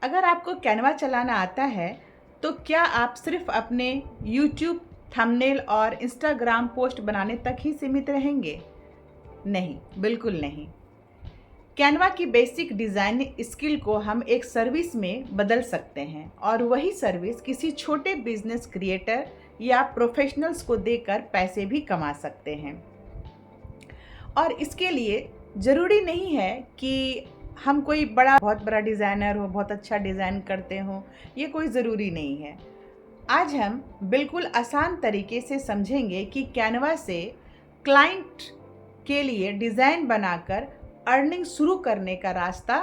अगर आपको कैनवा चलाना आता है तो क्या आप सिर्फ अपने यूट्यूब थंबनेल और इंस्टाग्राम पोस्ट बनाने तक ही सीमित रहेंगे? नहीं, बिल्कुल नहीं। कैनवा की बेसिक डिज़ाइन स्किल को हम एक सर्विस में बदल सकते हैं और वही सर्विस किसी छोटे बिजनेस क्रिएटर या प्रोफेशनल्स को देकर पैसे भी कमा सकते हैं। और इसके लिए ज़रूरी नहीं है कि हम कोई बहुत बड़ा डिज़ाइनर हो, बहुत अच्छा डिज़ाइन करते हों, ये कोई ज़रूरी नहीं है। आज हम बिल्कुल आसान तरीके से समझेंगे कि कैनवा से क्लाइंट के लिए डिज़ाइन बनाकर अर्निंग शुरू करने का रास्ता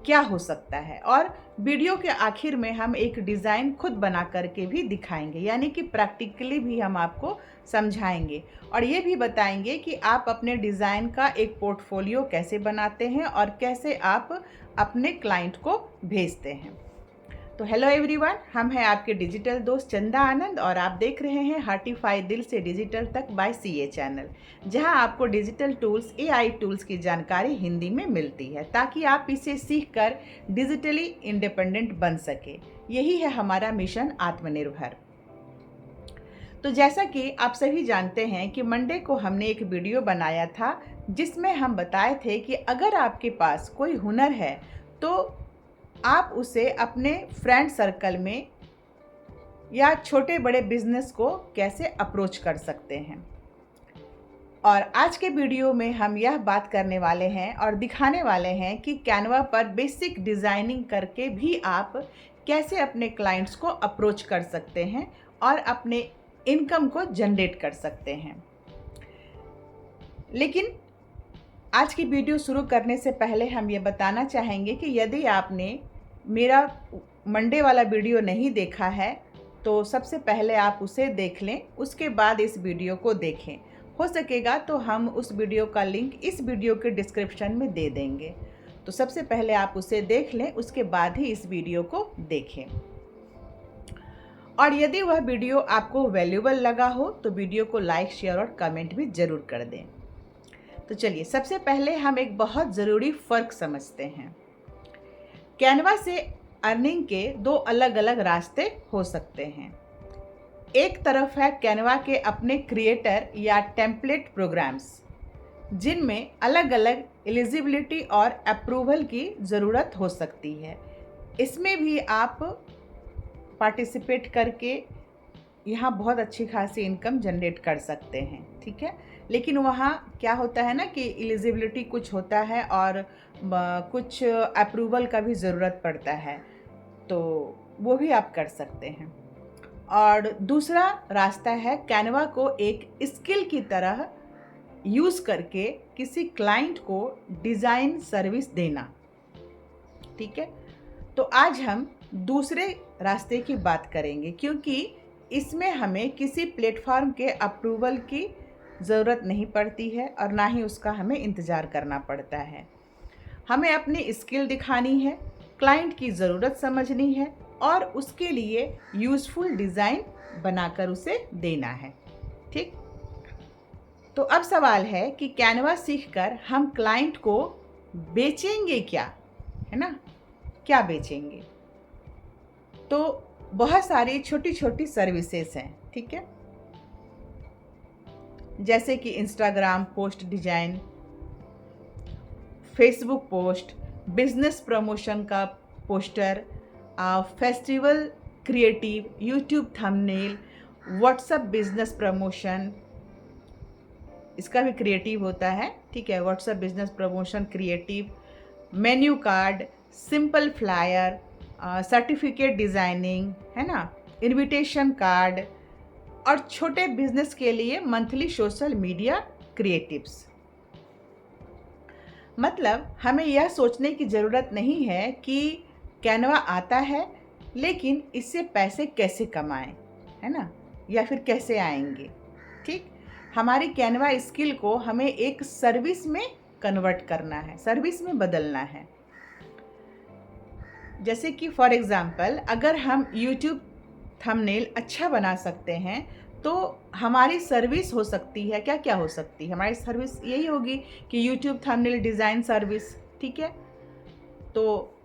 क्या हो सकता है, और वीडियो के आखिर में हम एक डिज़ाइन खुद बना करके भी दिखाएंगे, यानी कि प्रैक्टिकली भी हम आपको समझाएंगे और ये भी बताएंगे कि आप अपने डिज़ाइन का एक पोर्टफोलियो कैसे बनाते हैं और कैसे आप अपने क्लाइंट को भेजते हैं। तो हेलो एवरीवन, हम हैं आपके डिजिटल दोस्त चंदा आनंद और आप देख रहे हैं हार्टिफाई दिल से डिजिटल तक बाय सीए चैनल, जहां आपको डिजिटल टूल्स, एआई टूल्स की जानकारी हिंदी में मिलती है ताकि आप इसे सीखकर डिजिटली इंडिपेंडेंट बन सके। यही है हमारा मिशन, आत्मनिर्भर। तो जैसा कि आप सभी जानते हैं कि मंडे को हमने एक वीडियो बनाया था जिसमें हम बताए थे कि अगर आपके पास कोई हुनर है तो आप उसे अपने फ्रेंड सर्कल में या छोटे बड़े बिजनेस को कैसे अप्रोच कर सकते हैं। और आज के वीडियो में हम यह बात करने वाले हैं और दिखाने वाले हैं कि कैनवा पर बेसिक डिज़ाइनिंग करके भी आप कैसे अपने क्लाइंट्स को अप्रोच कर सकते हैं और अपने इनकम को जनरेट कर सकते हैं। लेकिन आज की वीडियो शुरू करने से पहले हम ये बताना चाहेंगे कि यदि आपने मेरा मंडे वाला वीडियो नहीं देखा है तो सबसे पहले आप उसे देख लें, उसके बाद इस वीडियो को देखें। हो सकेगा तो हम उस वीडियो का लिंक इस वीडियो के डिस्क्रिप्शन में दे देंगे। तो सबसे पहले आप उसे देख लें, उसके बाद ही इस वीडियो को देखें। और यदि वह वीडियो आपको वैल्यूएबल लगा हो तो वीडियो को लाइक, शेयर और कमेंट भी ज़रूर कर दें। तो चलिए, सबसे पहले हम एक बहुत ज़रूरी फ़र्क समझते हैं। कैनवा से अर्निंग के दो अलग अलग रास्ते हो सकते हैं। एक तरफ है कैनवा के अपने क्रिएटर या टेम्पलेट प्रोग्राम्स, जिनमें अलग अलग एलिजिबिलिटी और अप्रूवल की ज़रूरत हो सकती है। इसमें भी आप पार्टिसिपेट करके यहाँ बहुत अच्छी खासी इनकम जनरेट कर सकते हैं, ठीक है। लेकिन वहाँ क्या होता है ना कि एलिजिबिलिटी कुछ होता है और कुछ अप्रूवल का भी ज़रूरत पड़ता है, तो वो भी आप कर सकते हैं। और दूसरा रास्ता है कैनवा को एक स्किल की तरह यूज़ करके किसी क्लाइंट को डिज़ाइन सर्विस देना, ठीक है। तो आज हम दूसरे रास्ते की बात करेंगे, क्योंकि इसमें हमें किसी प्लेटफॉर्म के अप्रूवल की ज़रूरत नहीं पड़ती है और ना ही उसका हमें इंतज़ार करना पड़ता है। हमें अपनी स्किल दिखानी है, क्लाइंट की ज़रूरत समझनी है और उसके लिए यूज़फुल डिज़ाइन बनाकर उसे देना है, ठीक। तो अब सवाल है कि कैनवा सीखकर हम क्लाइंट को बेचेंगे क्या, है ना, क्या बेचेंगे? तो बहुत सारी छोटी छोटी सर्विसेज हैं, ठीक है, जैसे कि Instagram post design, Facebook post, business promotion का poster, festival creative, YouTube thumbnail, WhatsApp business promotion, इसका भी क्रिएटिव होता है, ठीक है, WhatsApp business promotion creative, menu card, simple flyer, certificate designing, है ना, इनविटेशन कार्ड, और छोटे बिजनेस के लिए मंथली सोशल मीडिया क्रिएटिव्स। मतलब हमें यह सोचने की ज़रूरत नहीं है कि कैनवा आता है लेकिन इससे पैसे कैसे कमाएं, है ना, या फिर कैसे आएंगे, ठीक। हमारी कैनवा स्किल को हमें एक सर्विस में कन्वर्ट करना है, सर्विस में बदलना है। जैसे कि फॉर एग्ज़ाम्पल, अगर हम यूट्यूब थंबनेल अच्छा बना सकते हैं तो हमारी सर्विस हो सकती है, क्या क्या हो सकती है हमारी सर्विस, यही होगी कि यूट्यूब थंबनेल डिज़ाइन सर्विस, ठीक है। तो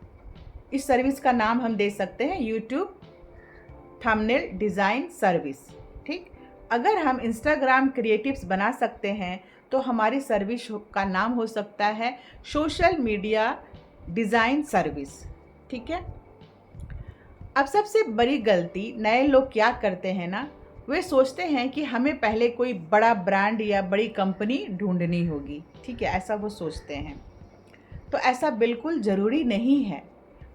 इस सर्विस का नाम हम दे सकते हैं यूट्यूब थंबनेल डिज़ाइन सर्विस। ठीक, अगर हम इंस्टाग्राम क्रिएटिव्स बना सकते हैं तो हमारी सर्विस का नाम हो सकता है सोशल मीडिया डिज़ाइन सर्विस। ठीक है। अब सबसे बड़ी गलती नए लोग क्या करते हैं ना, वे सोचते हैं कि हमें पहले कोई बड़ा ब्रांड या बड़ी कंपनी ढूंढनी होगी। ठीक है, ऐसा वो सोचते हैं। तो ऐसा बिल्कुल ज़रूरी नहीं है।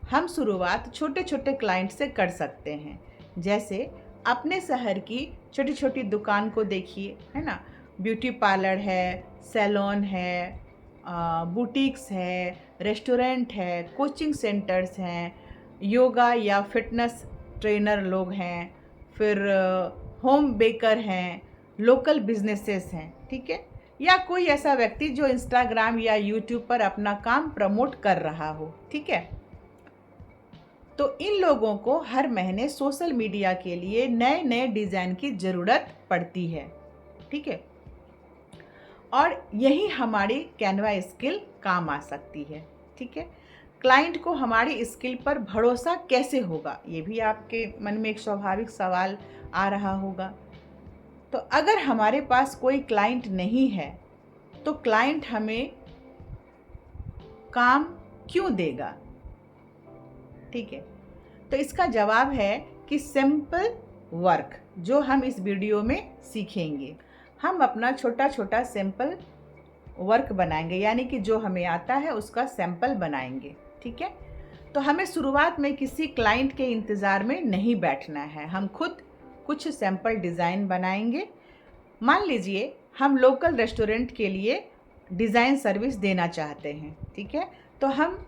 हम शुरुआत छोटे छोटे क्लाइंट से कर सकते हैं। जैसे अपने शहर की छोटी छोटी दुकान को देखिए, है ना। ब्यूटी पार्लर है, सैलून है, बुटीक्स है, रेस्टोरेंट है, कोचिंग सेंटर्स हैं, योगा या फिटनेस ट्रेनर लोग हैं, फिर होम बेकर हैं, लोकल बिजनेसेस हैं। ठीक है, या कोई ऐसा व्यक्ति जो इंस्टाग्राम या यूट्यूब पर अपना काम प्रमोट कर रहा हो। ठीक है, तो इन लोगों को हर महीने सोशल मीडिया के लिए नए नए डिज़ाइन की ज़रूरत पड़ती है। ठीक है, और यही हमारी कैनवा स्किल काम आ सकती है। ठीक है, क्लाइंट को हमारी स्किल पर भरोसा कैसे होगा, ये भी आपके मन में एक स्वाभाविक सवाल आ रहा होगा। तो अगर हमारे पास कोई क्लाइंट नहीं है तो क्लाइंट हमें काम क्यों देगा? ठीक है, तो इसका जवाब है कि सिंपल वर्क, जो हम इस वीडियो में सीखेंगे। हम अपना छोटा छोटा सिंपल वर्क बनाएंगे, यानी कि जो हमें आता है उसका सैंपल बनाएंगे। ठीक है, तो हमें शुरुआत में किसी क्लाइंट के इंतज़ार में नहीं बैठना है। हम खुद कुछ सैंपल डिज़ाइन बनाएंगे। मान लीजिए हम लोकल रेस्टोरेंट के लिए डिज़ाइन सर्विस देना चाहते हैं। ठीक है, तो हम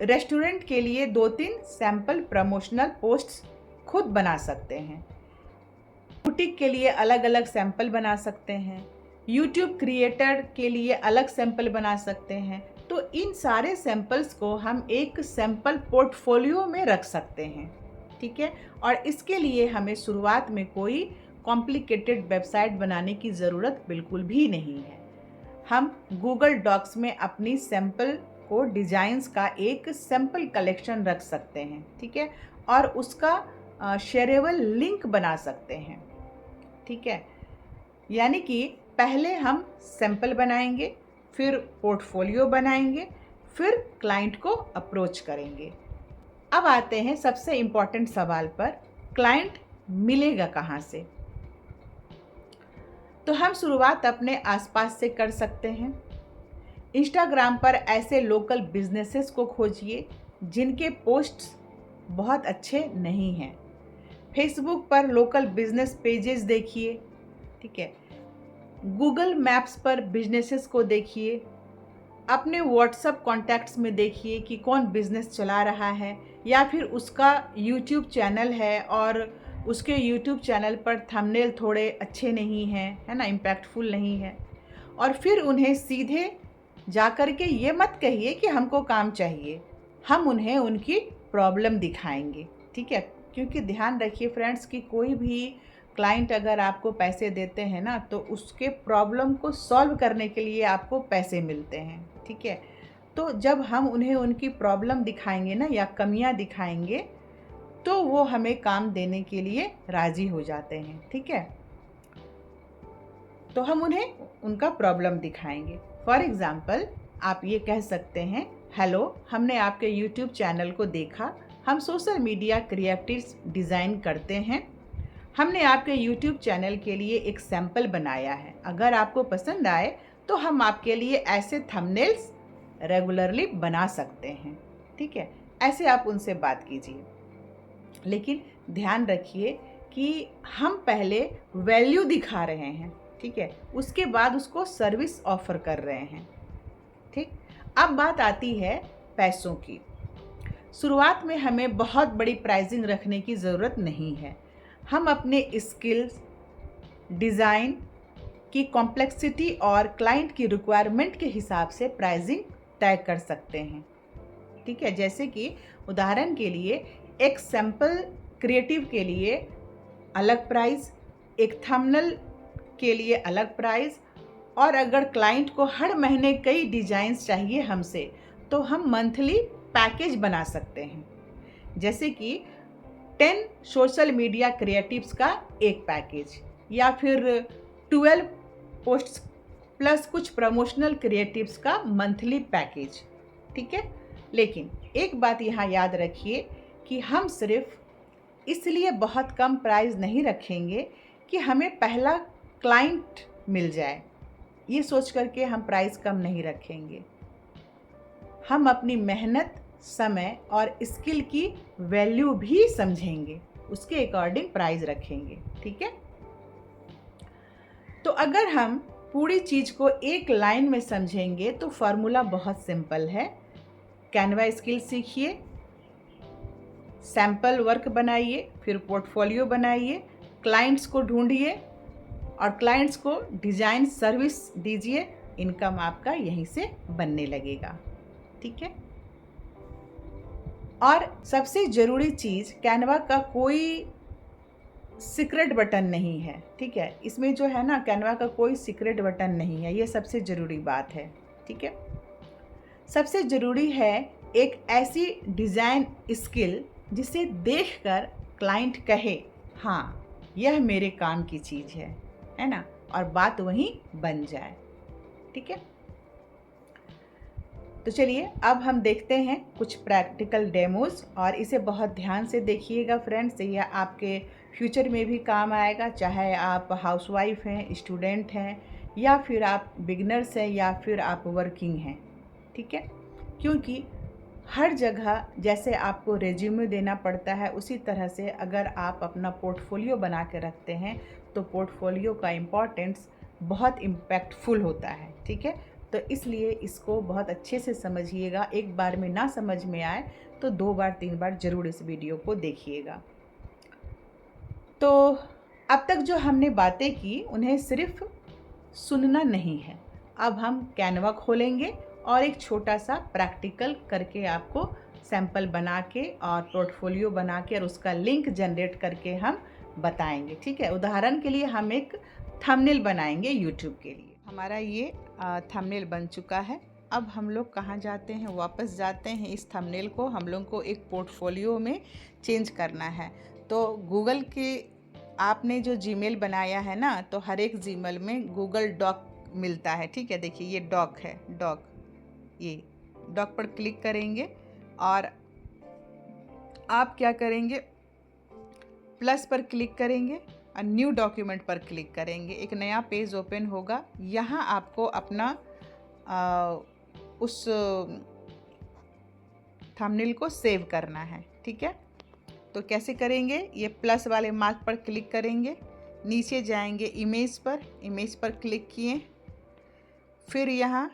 रेस्टोरेंट के लिए 2-3 सैंपल प्रमोशनल पोस्ट्स खुद बना सकते हैं। बुटीक के लिए अलग अलग सैंपल बना सकते हैं। यूट्यूब क्रिएटर के लिए अलग सैंपल बना सकते हैं। तो इन सारे सैंपल्स को हम एक सैंपल पोर्टफोलियो में रख सकते हैं। ठीक है, और इसके लिए हमें शुरुआत में कोई कॉम्प्लिकेटेड वेबसाइट बनाने की ज़रूरत बिल्कुल भी नहीं है। हम गूगल डॉक्स में अपनी सैंपल को डिज़ाइंस का एक सैंपल कलेक्शन रख सकते हैं। ठीक है, और उसका शेयरेबल लिंक बना सकते हैं। ठीक है, यानी कि पहले हम सैंपल बनाएंगे, फिर पोर्टफोलियो बनाएंगे, फिर क्लाइंट को अप्रोच करेंगे। अब आते हैं सबसे इम्पॉर्टेंट सवाल पर, क्लाइंट मिलेगा कहाँ से? तो हम शुरुआत अपने आसपास से कर सकते हैं। इंस्टाग्राम पर ऐसे लोकल बिजनेसेस को खोजिए जिनके पोस्ट्स बहुत अच्छे नहीं हैं। फेसबुक पर लोकल बिजनेस पेजेस देखिए। ठीक है, गूगल मैप्स पर बिजनेसेस को देखिए। अपने व्हाट्सएप कॉन्टैक्ट्स में देखिए कि कौन बिजनेस चला रहा है, या फिर उसका यूट्यूब चैनल है और उसके यूट्यूब चैनल पर थंबनेल थोड़े अच्छे नहीं हैं, है ना, इम्पैक्टफुल नहीं है। और फिर उन्हें सीधे जा कर के ये मत कहिए कि हमको काम चाहिए, हम उन्हें उनकी प्रॉब्लम दिखाएंगे। ठीक है, क्योंकि ध्यान रखिए फ्रेंड्स कि कोई भी क्लाइंट अगर आपको पैसे देते हैं ना, तो उसके प्रॉब्लम को सॉल्व करने के लिए आपको पैसे मिलते हैं। ठीक है, तो जब हम उन्हें उनकी प्रॉब्लम दिखाएंगे ना, या कमियां दिखाएंगे, तो वो हमें काम देने के लिए राज़ी हो जाते हैं। ठीक है, तो हम उन्हें उनका प्रॉब्लम दिखाएंगे। फॉर एग्ज़ाम्पल आप ये कह सकते हैं, हेलो, हमने आपके यूट्यूब चैनल को देखा, हम सोशल मीडिया क्रिएटिव्स डिज़ाइन करते हैं। हमने आपके यूट्यूब चैनल के लिए एक सैंपल बनाया है। अगर आपको पसंद आए तो हम आपके लिए ऐसे थंबनेल्स रेगुलरली बना सकते हैं। ठीक है, ऐसे आप उनसे बात कीजिए। लेकिन ध्यान रखिए कि हम पहले वैल्यू दिखा रहे हैं। ठीक है, उसके बाद उसको सर्विस ऑफर कर रहे हैं। ठीक, अब बात आती है पैसों की। शुरुआत में हमें बहुत बड़ी प्राइसिंग रखने की ज़रूरत नहीं है। हम अपने स्किल्स, डिज़ाइन की कॉम्प्लेक्सिटी और क्लाइंट की रिक्वायरमेंट के हिसाब से प्राइसिंग तय कर सकते हैं। ठीक है, जैसे कि उदाहरण के लिए एक सैंपल क्रिएटिव के लिए अलग प्राइस, एक थंबनेल के लिए अलग प्राइस, और अगर क्लाइंट को हर महीने कई डिज़ाइंस चाहिए हमसे, तो हम मंथली पैकेज बना सकते हैं, जैसे कि 10 सोशल मीडिया क्रिएटिव्स का एक पैकेज, या फिर 12 पोस्ट्स प्लस कुछ प्रमोशनल क्रिएटिव्स का मंथली पैकेज, ठीक है। लेकिन एक बात यहाँ याद रखिए कि हम सिर्फ इसलिए बहुत कम प्राइस नहीं रखेंगे कि हमें पहला क्लाइंट मिल जाए, ये सोच करके हम प्राइस कम नहीं रखेंगे। हम अपनी मेहनत, समय और स्किल की वैल्यू भी समझेंगे, उसके अकॉर्डिंग प्राइस रखेंगे, ठीक है। तो अगर हम पूरी चीज़ को एक लाइन में समझेंगे तो फॉर्मूला बहुत सिंपल है। कैनवा स्किल सीखिए, सैम्पल वर्क बनाइए, फिर पोर्टफोलियो बनाइए, क्लाइंट्स को ढूंढिए और क्लाइंट्स को डिज़ाइन सर्विस दीजिए। इनकम आपका यहीं से बनने लगेगा, ठीक है। और सबसे ज़रूरी चीज़, कैनवा का कोई सीक्रेट बटन नहीं है, ठीक है। इसमें जो है ना, कैनवा का कोई सीक्रेट बटन नहीं है, ये सबसे ज़रूरी बात है, ठीक है। सबसे ज़रूरी है एक ऐसी डिज़ाइन स्किल जिसे देखकर क्लाइंट कहे हाँ यह मेरे काम की चीज़ है ना, और बात वहीं बन जाए, ठीक है। तो चलिए अब हम देखते हैं कुछ प्रैक्टिकल डेमोज, और इसे बहुत ध्यान से देखिएगा फ्रेंड्स, यह आपके फ्यूचर में भी काम आएगा, चाहे आप हाउसवाइफ हैं, स्टूडेंट हैं, या फिर आप बिगनर्स हैं, या फिर आप वर्किंग हैं, ठीक है। क्योंकि हर जगह जैसे आपको रेज्यूमे देना पड़ता है, उसी तरह से अगर आप अपना पोर्टफोलियो बना के रखते हैं तो पोर्टफोलियो का इम्पोर्टेंस बहुत इम्पैक्टफुल होता है, ठीक है। तो इसलिए इसको बहुत अच्छे से समझिएगा, एक बार में ना समझ में आए तो 2 बार 3 बार ज़रूर इस वीडियो को देखिएगा। तो अब तक जो हमने बातें की उन्हें सिर्फ सुनना नहीं है, अब हम कैनवा खोलेंगे और एक छोटा सा प्रैक्टिकल करके आपको सैंपल बना के और पोर्टफोलियो बना के और उसका लिंक जनरेट करके हम बताएंगे, ठीक है। उदाहरण के लिए हम एक थंबनेल बनाएंगे यूट्यूब के लिए। हमारा ये थंबनेल बन चुका है। अब हम लोग कहाँ जाते हैं, वापस जाते हैं। इस थंबनेल को हम लोग को एक पोर्टफोलियो में चेंज करना है। तो गूगल के आपने जो जीमेल बनाया है ना, तो हर एक जीमेल में गूगल डॉक मिलता है, ठीक है। देखिए ये डॉक है, डॉक, ये डॉक पर क्लिक करेंगे और आप क्या करेंगे, प्लस पर क्लिक करेंगे और न्यू डॉक्यूमेंट पर क्लिक करेंगे। एक नया पेज ओपन होगा। यहाँ आपको अपना उस थंबनेल को सेव करना है, ठीक है। तो कैसे करेंगे, ये प्लस वाले मार्क पर क्लिक करेंगे, नीचे जाएंगे इमेज पर क्लिक किए, फिर यहाँ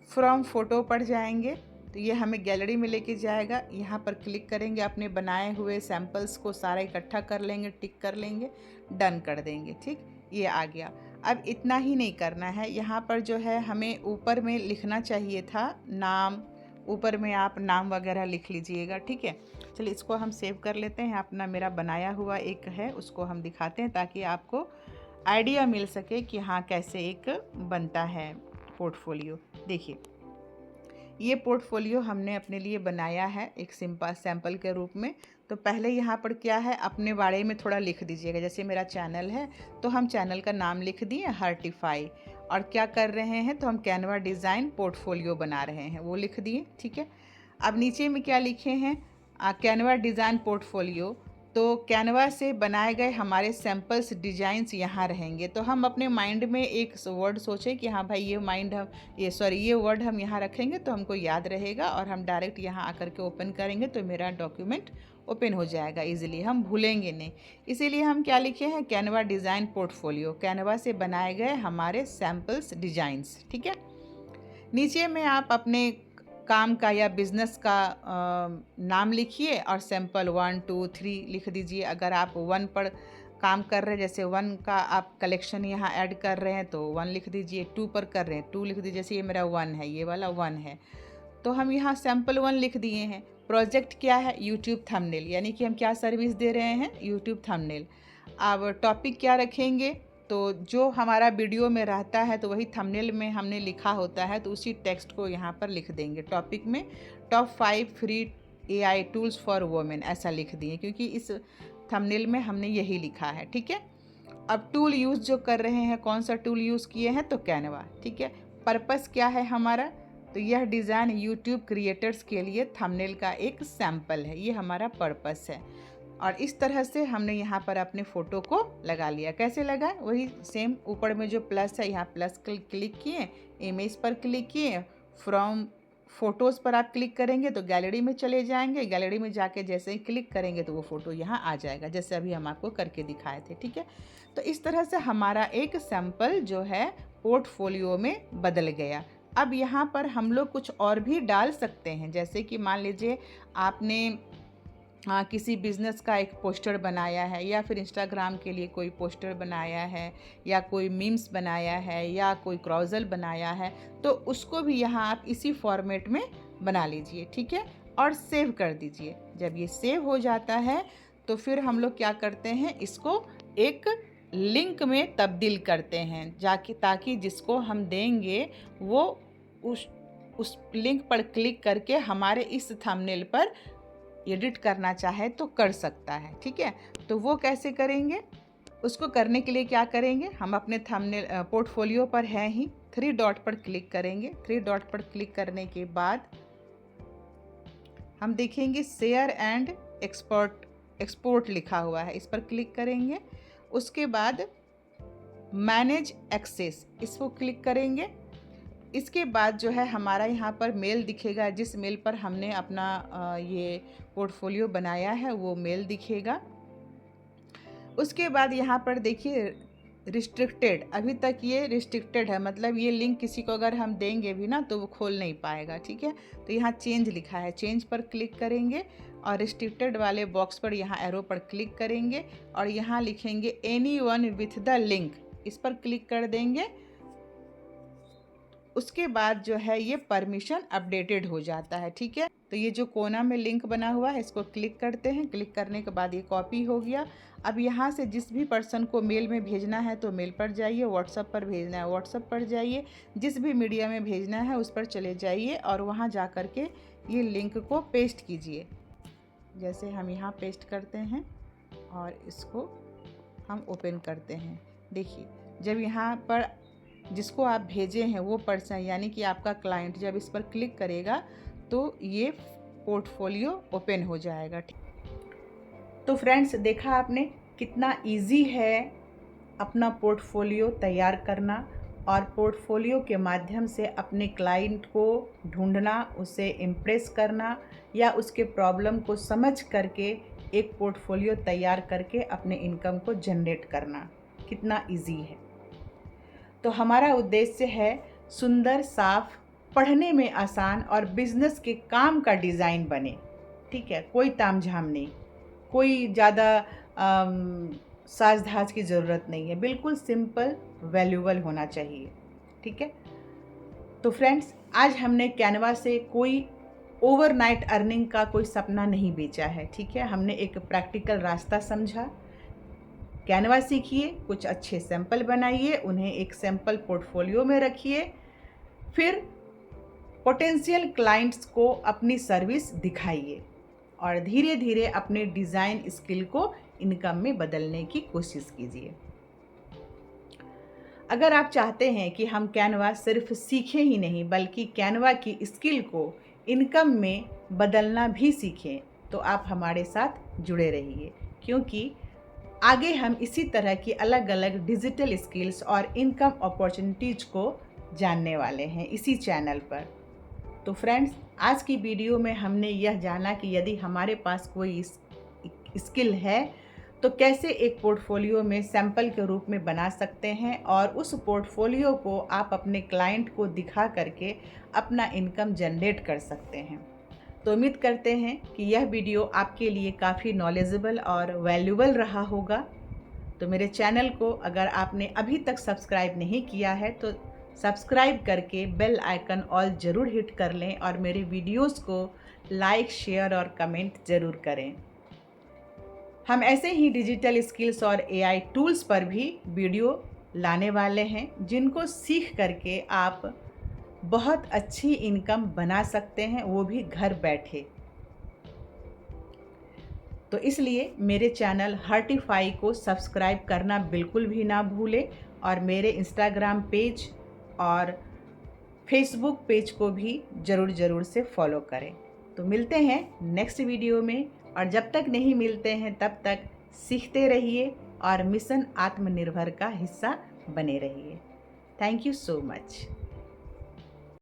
फ्रॉम फोटो पर जाएंगे तो ये हमें गैलरी में लेके जाएगा। यहाँ पर क्लिक करेंगे, अपने बनाए हुए सैंपल्स को सारा इकट्ठा कर लेंगे, टिक कर लेंगे, डन कर देंगे, ठीक, ये आ गया। अब इतना ही नहीं करना है, यहाँ पर जो है हमें ऊपर में लिखना चाहिए था नाम, ऊपर में आप नाम वगैरह लिख लीजिएगा, ठीक है। चलिए इसको हम सेव कर लेते हैं। अपना मेरा बनाया हुआ एक है, उसको हम दिखाते हैं ताकि आपको आइडिया मिल सके कि हाँ कैसे एक बनता है पोर्टफोलियो। देखिए ये पोर्टफोलियो हमने अपने लिए बनाया है एक सिंपल सैंपल के रूप में। तो पहले यहाँ पर क्या है, अपने बारे में थोड़ा लिख दीजिएगा। जैसे मेरा चैनल है तो हम चैनल का नाम लिख दिए हर्टिफाई, और क्या कर रहे हैं तो हम कैनवा डिज़ाइन पोर्टफोलियो बना रहे हैं, वो लिख दिए, ठीक है। अब नीचे में क्या लिखे हैं, कैनवा डिज़ाइन पोर्टफोलियो। तो कैनवा से बनाए गए हमारे सैम्पल्स डिजाइंस यहाँ रहेंगे। तो हम अपने माइंड में एक वर्ड सोचें कि हाँ भाई ये वर्ड हम यहाँ रखेंगे तो हमको याद रहेगा, और हम डायरेक्ट यहाँ आकर के ओपन करेंगे तो मेरा डॉक्यूमेंट ओपन हो जाएगा इजीली, हम भूलेंगे नहीं। इसीलिए हम क्या लिखे हैं, कैनवा डिज़ाइन पोर्टफोलियो, कैनवा से बनाए गए हमारे सैम्पल्स डिजाइंस, ठीक है। नीचे में आप अपने काम का या बिज़नेस का नाम लिखिए और सैंपल 1 2 3 लिख दीजिए। अगर आप 1 पर काम कर रहे हैं, जैसे 1 का आप कलेक्शन यहाँ ऐड कर रहे हैं तो 1 लिख दीजिए। 2 पर कर रहे हैं 2 लिख दीजिए। जैसे ये मेरा 1 है, ये वाला 1 है, तो हम यहाँ सैंपल 1 लिख दिए हैं। प्रोजेक्ट क्या है, यूट्यूब थंबनेल, यानी कि हम क्या सर्विस दे रहे हैं, यूट्यूब थंबनेल। अब टॉपिक क्या रखेंगे, तो जो हमारा वीडियो में रहता है तो वही थंबनेल में हमने लिखा होता है, तो उसी टेक्स्ट को यहाँ पर लिख देंगे। टॉपिक में top 5 free AI tools for women ऐसा लिख दिए, क्योंकि इस थंबनेल में हमने यही लिखा है। ठीक है, अब टूल यूज़ जो कर रहे हैं, कौन सा टूल यूज़ किए हैं, तो कैनवा। ठीक है, पर्पस क्या है हमारा, तो यह डिज़ाइन यूट्यूब क्रिएटर्स के लिए थंबनेल का एक सैम्पल है, ये हमारा पर्पस है। और इस तरह से हमने यहाँ पर अपने फ़ोटो को लगा लिया। कैसे लगा, वही सेम ऊपर में जो प्लस है, यहाँ प्लस क्लिक किए, इमेज पर क्लिक किए, फ्रॉम फ़ोटोज़ पर आप क्लिक करेंगे तो गैलरी में चले जाएंगे। गैलरी में जाके जैसे ही क्लिक करेंगे तो वो फ़ोटो यहाँ आ जाएगा, जैसे अभी हम आपको करके दिखाए थे। ठीक है, तो इस तरह से हमारा एक सैम्पल जो है पोर्टफोलियो में बदल गया। अब यहाँ पर हम लोग कुछ और भी डाल सकते हैं, जैसे कि मान लीजिए आपने किसी बिज़नेस का एक पोस्टर बनाया है, या फिर इंस्टाग्राम के लिए कोई पोस्टर बनाया है, या कोई मीम्स बनाया है, या कोई क्रॉजल बनाया है, तो उसको भी यहाँ आप इसी फॉर्मेट में बना लीजिए। ठीक है, और सेव कर दीजिए। जब ये सेव हो जाता है तो फिर हम लोग क्या करते हैं, इसको एक लिंक में तब्दील करते हैं, जाके ताकि जिसको हम देंगे वो उस लिंक पर क्लिक करके हमारे इस थंबनेल पर एडिट करना चाहे तो कर सकता है। ठीक है, तो वो कैसे करेंगे, उसको करने के लिए क्या करेंगे, हम अपने थंबनेल पोर्टफोलियो पर हैं ही, 3 डॉट पर क्लिक करेंगे। 3 डॉट पर क्लिक करने के बाद हम देखेंगे शेयर एंड एक्सपोर्ट लिखा हुआ है, इस पर क्लिक करेंगे। उसके बाद मैनेज एक्सेस, इसको क्लिक करेंगे। इसके बाद जो है हमारा यहाँ पर मेल दिखेगा, जिस मेल पर हमने अपना ये पोर्टफोलियो बनाया है वो मेल दिखेगा। उसके बाद यहाँ पर देखिए रिस्ट्रिक्टेड, अभी तक ये रिस्ट्रिक्टेड है, मतलब ये लिंक किसी को अगर हम देंगे भी ना तो वो खोल नहीं पाएगा। ठीक है, तो यहाँ चेंज लिखा है, चेंज पर क्लिक करेंगे और रिस्ट्रिक्टेड वाले बॉक्स पर यहाँ एरो पर क्लिक करेंगे और यहाँ लिखेंगे एनीवन विथ द लिंक, इस पर क्लिक कर देंगे। उसके बाद जो है ये परमिशन अपडेटेड हो जाता है। ठीक है, तो ये जो कोना में लिंक बना हुआ है इसको क्लिक करते हैं। क्लिक करने के बाद ये कॉपी हो गया। अब यहाँ से जिस भी पर्सन को मेल में भेजना है तो मेल पर जाइए, व्हाट्सएप पर भेजना है व्हाट्सएप पर जाइए, जिस भी मीडिया में भेजना है उस पर चले जाइए और वहाँ जा कर के ये लिंक को पेस्ट कीजिए। जैसे हम यहाँ पेस्ट करते हैं और इसको हम ओपन करते हैं। देखिए, जब यहाँ पर जिसको आप भेजे हैं वो पर्सन यानी कि आपका क्लाइंट जब इस पर क्लिक करेगा तो ये पोर्टफोलियो ओपन हो जाएगा। तो फ्रेंड्स, देखा आपने कितना इजी है अपना पोर्टफोलियो तैयार करना और पोर्टफोलियो के माध्यम से अपने क्लाइंट को ढूंढना, उसे इम्प्रेस करना या उसके प्रॉब्लम को समझ करके एक पोर्टफोलियो तैयार करके अपने इनकम को जनरेट करना कितना इजी है। तो हमारा उद्देश्य है सुंदर, साफ, पढ़ने में आसान और बिजनेस के काम का डिज़ाइन बने। ठीक है, कोई तामझाम नहीं, कोई ज़्यादा साज धाज की ज़रूरत नहीं है, बिल्कुल सिंपल, वैल्यूएबल होना चाहिए। ठीक है, तो फ्रेंड्स, आज हमने कैनवा से कोई ओवरनाइट अर्निंग का कोई सपना नहीं बेचा है। ठीक है, हमने एक प्रैक्टिकल रास्ता समझा। कैनवा सीखिए, कुछ अच्छे सैंपल बनाइए, उन्हें एक सैंपल पोर्टफोलियो में रखिए, फिर पोटेंशियल क्लाइंट्स को अपनी सर्विस दिखाइए और धीरे धीरे अपने डिज़ाइन स्किल को इनकम में बदलने की कोशिश कीजिए। अगर आप चाहते हैं कि हम कैनवा सिर्फ सीखें ही नहीं बल्कि कैनवा की स्किल को इनकम में बदलना भी सीखें, तो आप हमारे साथ जुड़े रहिए, क्योंकि आगे हम इसी तरह की अलग अलग डिजिटल स्किल्स और इनकम अपॉर्चुनिटीज़ को जानने वाले हैं इसी चैनल पर। तो फ्रेंड्स, आज की वीडियो में हमने यह जाना कि यदि हमारे पास कोई स्किल है तो कैसे एक पोर्टफोलियो में सैंपल के रूप में बना सकते हैं और उस पोर्टफोलियो को आप अपने क्लाइंट को दिखा करके अपना इनकम जनरेट कर सकते हैं। तो उम्मीद करते हैं कि यह वीडियो आपके लिए काफ़ी नॉलेजेबल और वैल्यूएबल रहा होगा। तो मेरे चैनल को अगर आपने अभी तक सब्सक्राइब नहीं किया है तो सब्सक्राइब करके बेल आइकन ऑल ज़रूर हिट कर लें और मेरे वीडियोस को लाइक, शेयर और कमेंट ज़रूर करें। हम ऐसे ही डिजिटल स्किल्स और AI टूल्स पर भी वीडियो लाने वाले हैं जिनको सीख करके आप बहुत अच्छी इनकम बना सकते हैं, वो भी घर बैठे। तो इसलिए मेरे चैनल हर्टिफाई को सब्सक्राइब करना बिल्कुल भी ना भूलें और मेरे इंस्टाग्राम पेज और फेसबुक पेज को भी ज़रूर से फॉलो करें। तो मिलते हैं नेक्स्ट वीडियो में, और जब तक नहीं मिलते हैं तब तक सीखते रहिए और मिशन आत्मनिर्भर का हिस्सा बने रहिए। Thank you so much.